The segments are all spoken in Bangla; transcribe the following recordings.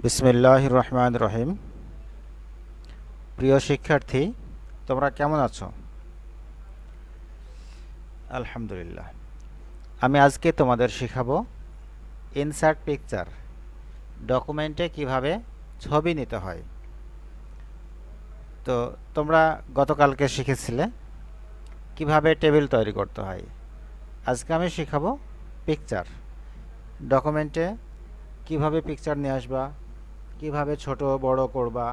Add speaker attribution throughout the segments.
Speaker 1: বিসমিল্লাহির রহমানির রহিম। প্রিয় শিক্ষার্থী, তোমরা কেমন আছো? আলহামদুলিল্লাহ। আমি আজকে তোমাদের শেখাবো ইনসার্ট পিকচার, ডকুমেন্টে কিভাবে ছবি নিতে হয়। তো তোমরা গতকালকে শিখেছিলে কিভাবে টেবিল তৈরি করতে হয়। আজকে আমি শেখাবো পিকচার, ডকুমেন্টে কিভাবে পিকচার নিয়ে আসবা, কিভাবে ছোট বড় করবা,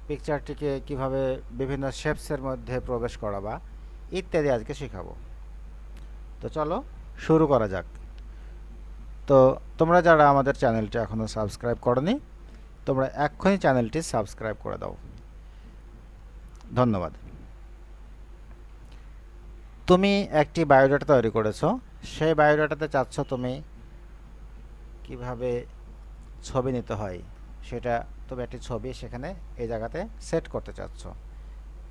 Speaker 1: পিকচারটিকে কিভাবে বিভিন্ন শেপসের মধ্যে প্রবেশ করাবা ইত্যাদি আজকে শেখাবো। তো চলো শুরু করা যাক। তো তোমরা যারা আমাদের চ্যানেলটি এখনও সাবস্ক্রাইব করনি, তোমরা এক্ষুনি চ্যানেলটি সাবস্ক্রাইব করে দাও। ধন্যবাদ। তুমি একটি বায়োডাটা তৈরি করেছো, সেই বায়োডাটাতে চাচ্ছ তুমি কিভাবে ছবি নিতে হয় সেটা, তুমি একটি ছবি সেখানে এই জায়গাতে সেট করতে চাচ্ছ।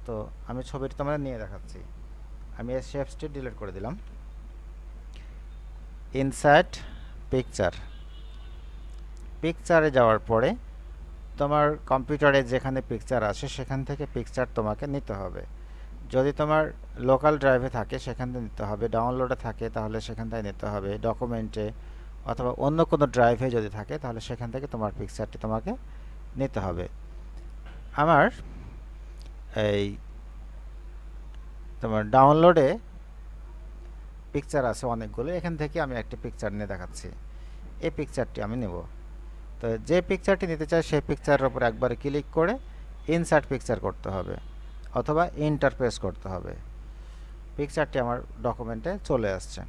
Speaker 1: তো আমি ছবিটি তোমাদের নিয়ে দেখাচ্ছি। আমি এই শেপসটি ডিলিট করে দিলাম। ইনসার্ট পিকচার, পিকচারে যাওয়ার পরে তোমার কম্পিউটারে যেখানে পিকচার আসে সেখান থেকে পিকচার তোমাকে নিতে হবে। যদি তোমার লোকাল ড্রাইভে থাকে সেখান থেকে নিতে হবে, ডাউনলোডে থাকে তাহলে সেখান থেকে নিতে হবে, ডকুমেন্টে অথবা অন্য কোনো ড্রাইভে যদি থাকে তাহলে সেখান থেকে তোমার পিকচারটি তোমাকে নিতে হবে। আমার এই তোমার ডাউনলোডে পিকচার আছে অনেকগুলো, এখান থেকে আমি একটি পিকচার নিয়ে দেখাচ্ছি। এই পিকচারটি আমি নেব। তো যে পিকচারটি নিতে চাই সেই পিকচারের উপর একবার ক্লিক করে ইনসার্ট পিকচার করতে হবে অথবা ইন্টারপ্রেস করতে হবে। পিকচারটি আমার ডকুমেন্টে চলে আসছে।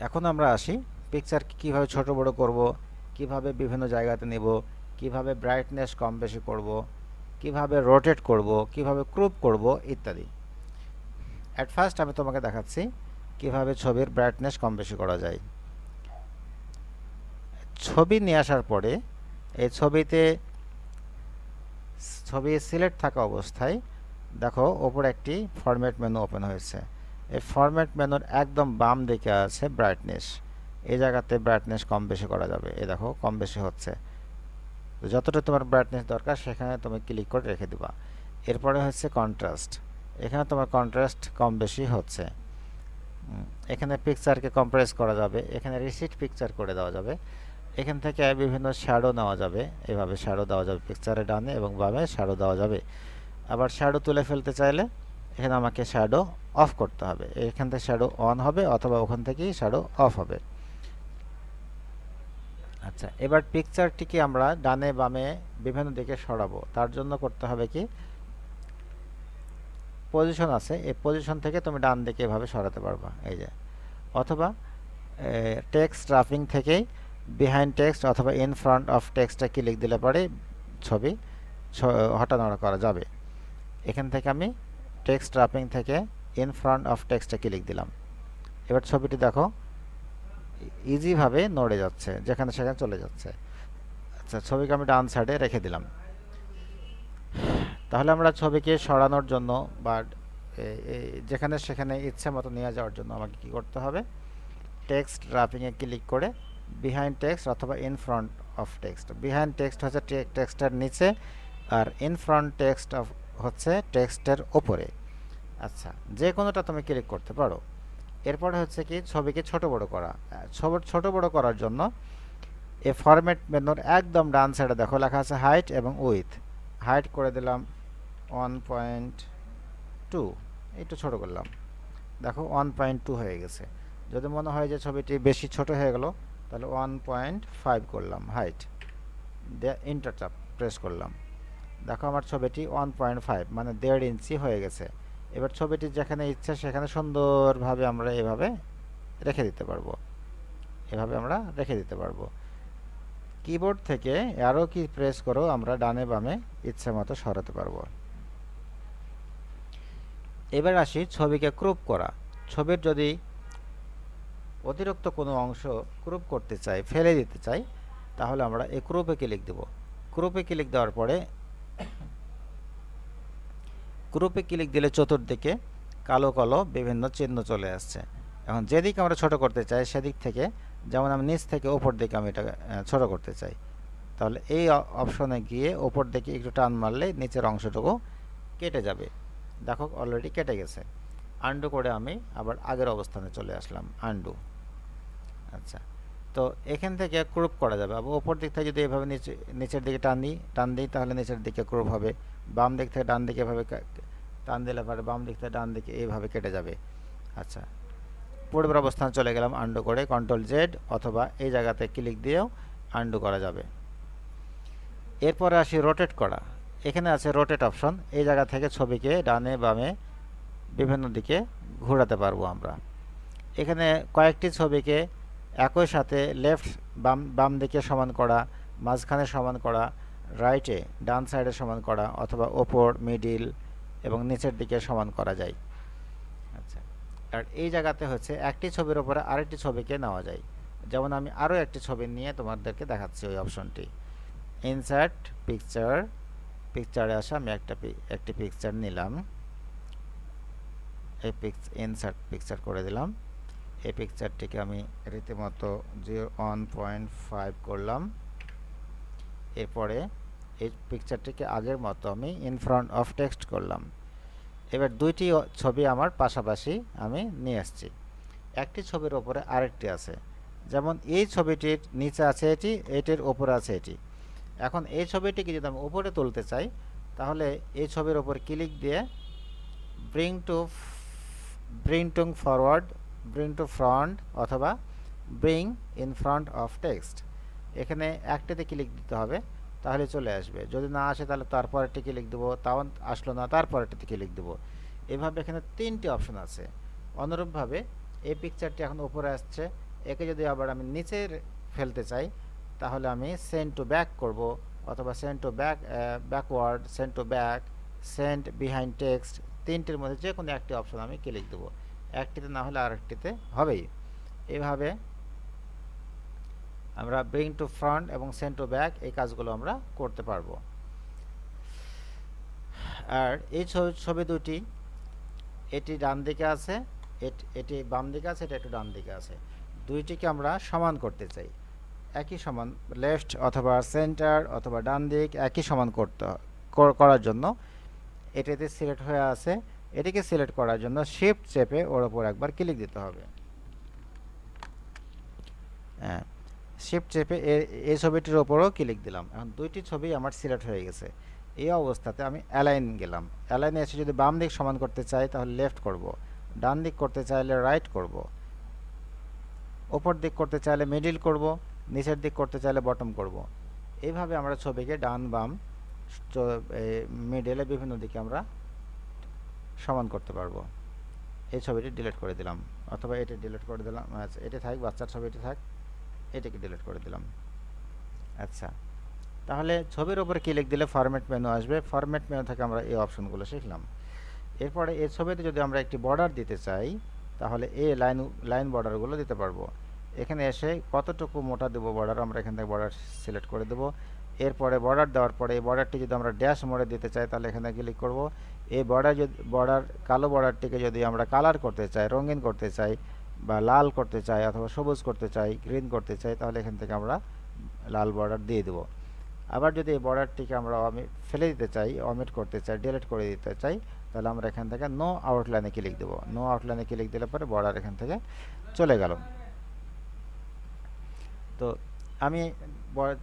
Speaker 1: এখন আমরা আসি পিকচার কীভাবে ছোট বড় করব, কিভাবে বিভিন্ন জায়গাতে নেব, কিভাবে ব্রাইটনেস কম বেশি করব, কিভাবে রোটেট করব, কিভাবে ক্রপ করব ইত্যাদি। অ্যাট ফার্স্ট আমি তোমাকে দেখাচ্ছি কিভাবে ছবির ব্রাইটনেস কম বেশি করা যায়। ছবি নিয়ে আসার পরে এই ছবি সিলেক্ট থাকা অবস্থায় দেখো ওপরে একটি ফরম্যাট মেনু ওপেন হয়েছে। এই ফরম্যাট মেনুর একদম বাম দিকে আছে ব্রাইটনেস। এই জায়গাতে ব্রাইটনেস কম বেশি করা যাবে। এই দেখো কম বেশি হচ্ছে। তো যতটা তোমার ব্রাইটনেস দরকার সেখানে তুমি ক্লিক করে রেখে দিবা। এরপরে হচ্ছে কন্ট্রাস্ট। এখানে তোমার কন্ট্রাস্ট কম বেশি হচ্ছে। এখানে পিকচারকে কম্প্রেস করা যাবে, এখানে রিসিট পিকচার করে দেওয়া যাবে। এখান থেকে বিভিন্ন শ্যাডো নেওয়া যাবে, এভাবে শ্যাডো দেওয়া যাবে, পিকচারের ডানে এবং বামে শ্যাডো দেওয়া যাবে। আবার শ্যাডো তুলে ফেলতে চাইলে এখানে আমাকে শ্যাডো অফ করতে হবে। এখান থেকে শ্যাডো অন হবে অথবা ওখান থেকেই শ্যাডো অফ হবে। আচ্ছা, এবার পিকচারটিকে আমরা ডানে বামে বিভিন্ন দিকে সরাবো। তার জন্য করতে হবে কি, পজিশন আছে, এই পজিশন থেকে তুমি ডান দিকে এভাবে সরাতে পারবা, এই যে। অথবা টেক্সট রাফিং থেকেই বিহাইন্ড টেক্সট অথবা ইন ফ্রন্ট অফ টেক্সটটা ক্লিক দিলে পরে ছবি হটানোড়া করা যাবে। এখান থেকে আমি টেক্সট রাফিং থেকে ইন ফ্রন্ট অফ টেক্সটটা ক্লিক দিলাম। এবার ছবিটি দেখো ইজিভাবে নড়ে যাচ্ছে, যেখানে সেখানে চলে যাচ্ছে। আচ্ছা, ছবিকে আমি ডান সাইডে রেখে দিলাম। তাহলে আমরা ছবিকে সরানোর জন্য বা যেখানে সেখানে ইচ্ছে মতো নিয়ে যাওয়ার জন্য আমাকে কি করতে হবে, টেক্সট রাফিংয়ে ক্লিক করে বিহাইন্ড টেক্সট অথবা in front of text. Behind text হচ্ছে টেক্সটের নিচে আর ইন ফ্রন্ট টেক্সট হচ্ছে টেক্সটের ওপরে। আচ্ছা, যে কোনোটা তুমি ক্লিক করতে পারো। এরপরে হচ্ছে কি, ছবিকে ছোট বড় করা। ছোট বড় করার জন্য এই ফরম্যাট মেনুর একদম ডান সাইডে দেখো লেখা আছে হাইট এবং উইথ। হাইট করে দিলাম 1.2, একটু ছোট করলাম, দেখো 1.2 হয়ে গেছে। যদি মনে হয় যে ছবিটি বেশি ছোট হয়ে গেল তাহলে 1.5 করলাম হাইট, দিয়ে এন্টার চাপ প্রেস করলাম। দেখো আমার ছবিটি 1.5 মানে 1.5 ইঞ্চি হয়ে গেছে। এবার ছবিটি যেখানে ইচ্ছা সেখানে সুন্দরভাবে আমরা এভাবে রেখে দিতে পারবো, এভাবে আমরা রেখে দিতে পারবো। কিবোর্ড থেকে অ্যারো কি প্রেস করো আমরা ডানে বামে ইচ্ছে মতো সরাতে পারবো। এবার আসি ছবিকে ক্রপ করা। ছবির যদি অতিরিক্ত কোনো অংশ ক্রপ করতে চাই, ফেলে দিতে চাই, তাহলে আমরা এই ক্রপে ক্লিক দেব। ক্রপে ক্লিক দেওয়ার পরে গ্রুপে ক্লিক দিলে চতুর্দিকে কালো কালো বিভিন্ন চিহ্ন চলে আসছে। এখন যেদিকে আমরা ছোট করতে চাই সেদিক থেকে যেমন আমি নিচ থেকে উপর দিকে আমি এটা ছোট করতে চাই, তাহলে এই অপশনে গিয়ে উপর দিকে একটু টান মারলে নিচের অংশটুকু কেটে যাবে। দেখো অলরেডি কেটে গেছে। আন্ডু করে আমি আবার আগের অবস্থানে চলে আসলাম, আন্ডু। আচ্ছা, তো এখান থেকে ক্রপ করা যাবে। আবার উপর দিক থেকে যদি এভাবে নিচের দিকে টান দিই তাহলে নিচের দিকে ক্রপ হবে। বাম দিক থেকে ডান দিকে এভাবে টান দিলে পরে বাম দিক থেকে ডান দিকে এইভাবে কেটে যাবে। আচ্ছা, পূর্বের অবস্থানে চলে গেলাম আন্ডু করে, কন্ট্রোল জেড, অথবা এই জায়গাতে ক্লিক দিয়েও আন্ডু করা যাবে। এরপরে আসি রোটেট করা। এখানে আছে রোটেট অপশন। এই জায়গা থেকে ছবিকে ডানে বামে বিভিন্ন দিকে ঘোরাতে পারবো আমরা। এখানে কয়েকটি ছবিকে একই সাথে লেফট বাম দিকে সমান করা, মাঝখানে সমান করা, রাইটে ডান সাইডে সমান করা, অথবা ওপর, মিডিল এবং নিচের দিকে সমান করা যায়। আচ্ছা, আর এই জায়গাতে হচ্ছে একটি ছবির উপরে আরেকটি ছবিকে নেওয়া যায়। যেমন আমি আরও একটি ছবি নিয়ে তোমাদেরকে দেখাচ্ছি ওই অপশনটি। ইনসার্ট পিকচার, পিকচারে আসা আমি একটি পিকচার নিলাম, এই ইনসার্ট পিকচার করে দিলাম। এই পিকচারটিকে আমি রীতিমতো 1.5 করলাম। এরপরে এই পিকচারটিকে আগের মতো আমি ইন ফ্রন্ট অফ টেক্সট করলাম। এবার দুইটি ছবি আমার পাশাপাশি আমি নিয়ে আসছি। একটি ছবির ওপরে আরেকটি আছে, যেমন এই ছবিটির নিচে আছে এটি, এটির ওপরে আছে এটি। এখন এই ছবিটিকে যদি আমি উপরে তুলতে চাই তাহলে এই ছবির ওপর ক্লিক দিয়ে bring to forward, bring to front, অথবা bring in front of text, এখানে একটিতে ক্লিক দিতে হবে, তাহলে চলে আসবে। যদি না আসে তাহলে তারপরেরটি ক্লিক দেবো, তাও আসলো না, তারপরেরটিতে ক্লিক দেবো। এভাবে এখানে তিনটি অপশন আছে। অনুরূপভাবে এই পিকচারটি এখন উপরে আসছে, একে যদি আবার আমি নিচে ফেলতে চাই তাহলে আমি সেন্ড টু ব্যাক করব, অথবা send to backward, send to back, send behind text, তিনটির মধ্যে যে কোনো একটি অপশন আমি ক্লিক দেবো। একটিতে না হলে আরেকটিতে হবেই। এভাবে আমরা ব্রিং টু ফ্রন্ট এবং সেন্ড টু ব্যাক এই কাজগুলো আমরা করতে পারবো। আর এই ছবি দুটি, এটি ডান দিকে আছে, এটি বাম দিকে আছে, এটা একটু ডান দিকে আছে, দুইটিকে আমরা সমান করতে চাই। একই সমান, লেফট অথবা সেন্টার অথবা ডান দিক একই সমান করার জন্য এটাতে সিলেক্ট হয়ে আছে, এটিকে সিলেক্ট করার জন্য শিফট চেপে ওর উপর একবার ক্লিক দিতে হবে। হ্যাঁ, শিফট চেপে এই ছবিটির ওপরও ক্লিক দিলাম। এখন দুইটি ছবি আমার সিলেক্ট হয়ে গেছে। এই অবস্থাতে আমি অ্যালাইন গেলাম। অ্যালাইনে এসে যদি বাম দিক সমান করতে চাই তাহলে লেফট করব, ডান দিক করতে চাইলে রাইট করব, ওপর দিক করতে চাইলে মিডিল করব, নিচের দিক করতে চাইলে বটম করব। এইভাবে আমরা ছবিকে ডান বাম মিডলে বিভিন্ন দিকে আমরা সমান করতে পারবো। এই ছবিটি ডিলিট করে দিলাম, অথবা এটি ডিলিট করে দিলাম। আচ্ছা, এটি থাক, বাচ্চার ছবিটি থাক, এটিকে ডিলিট করে দিলাম। আচ্ছা, তাহলে ছবির উপরে ক্লিক দিলে ফরম্যাট মেনু আসবে। ফরম্যাট মেনু থেকে আমরা এই অপশনগুলো শিখলাম। এরপরে এই ছবিতে যদি আমরা একটি বর্ডার দিতে চাই তাহলে এই লাইন বর্ডারগুলো দিতে পারবো। এখানে এসে কতটুকু মোটা দেবো বর্ডার, আমরা এখান থেকে বর্ডার সিলেক্ট করে দেবো। এরপরে বর্ডার দেওয়ার পরে এই বর্ডারটি যদি আমরা ড্যাশ মোডে দিতে চাই তাহলে এখানে ক্লিক করব। এই কালো বর্ডারটিকে যদি আমরা কালার করতে চাই, রঙিন করতে চাই, বা লাল করতে চাই, অথবা সবুজ করতে চাই, গ্রিন করতে চাই, তাহলে এখান থেকে আমরা লাল বর্ডার দিয়ে দেবো। আবার যদি এই বর্ডারটিকে আমরা ফেলে দিতে চাই, অমিট করতে চাই, ডিলিট করে দিতে চাই, তাহলে আমরা এখান থেকে নো আউটলাইনে ক্লিক দেবো। নো আউটলাইনে ক্লিক দিলে পরে বর্ডার এখান থেকে চলে গেল। তো আমি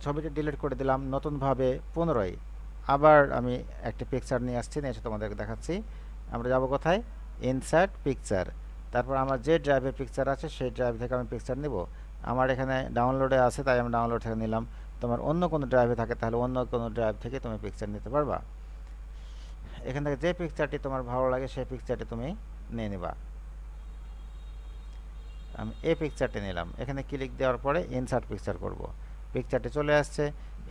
Speaker 1: ছবিটি ডিলিট করে দিলাম। নতুনভাবে পুনরায় আবার আমি একটা পিকচার নিয়ে আসছি, নিয়ে এসে তোমাদেরকে দেখাচ্ছি। আমরা যাব কোথায়? ইনসার্ট পিকচার, তারপর আমার যে ড্রাইভে পিকচার আছে সেই ড্রাইভ থেকে আমি পিকচার নিব। আমার এখানে ডাউনলোডে আছে তাই আমি ডাউনলোড থেকে নিলাম। তোমার অন্য কোনো ড্রাইভে থাকে তাহলে অন্য কোনো ড্রাইভ থেকে তুমি পিকচার নিতে পারবা। এখান থেকে যে পিকচারটি তোমার ভালো লাগে সেই পিকচারটি তুমি নিয়ে নিবা। আমি এই পিকচারটি নিলাম, এখানে ক্লিক দেওয়ার পরে ইনসার্ট পিকচার করব। পিকচারটি চলে আসছে।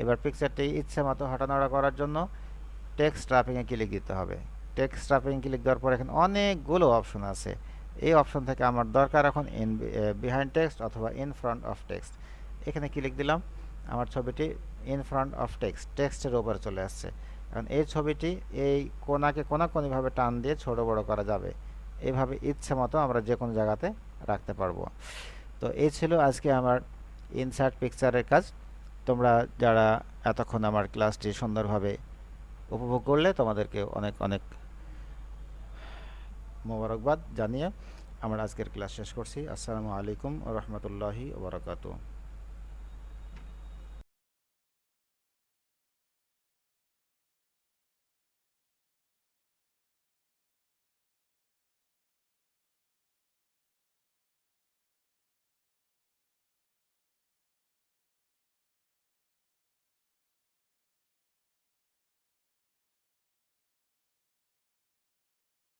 Speaker 1: এবার পিকচারটি ইচ্ছে মতো হাঁটানোড়া করার জন্য টেক্সট ট্র্যাপিংয়ে ক্লিক দিতে হবে। টেক্সট ট্র্যাপিং ক্লিক দেওয়ার পর এখানে অনেকগুলো অপশন আছে। এই অপশন থেকে আমার দরকার এখন বিহাইন্ড টেক্সট অথবা ইন ফ্রন্ট অফ টেক্সট। এখানে ক্লিক দিলাম, আমার ছবিটি ইন ফ্রন্ট অফ টেক্সটের উপরে চলে আসছে। এখন এই ছবিটি এই কোনাকুনিভাবে টান দিয়ে ছোট বড় করা যাবে। এইভাবে ইচ্ছে মতো আমরা যে কোনো জায়গাতে রাখতে পারবো। তো এই ছিল আজকে আমার ইনসার্ট পিকচারের কাজ। তোমরা যারা এতক্ষণ আমার ক্লাসটি সুন্দরভাবে উপভোগ করলে তোমাদেরকে অনেক অনেক মোবারকবাদ জানিয়ে আমার আজকের ক্লাস শেষ করছি। আসসালামু আলাইকুম ওয়া রাহমাতুল্লাহি ওয়া বারাকাতুহু।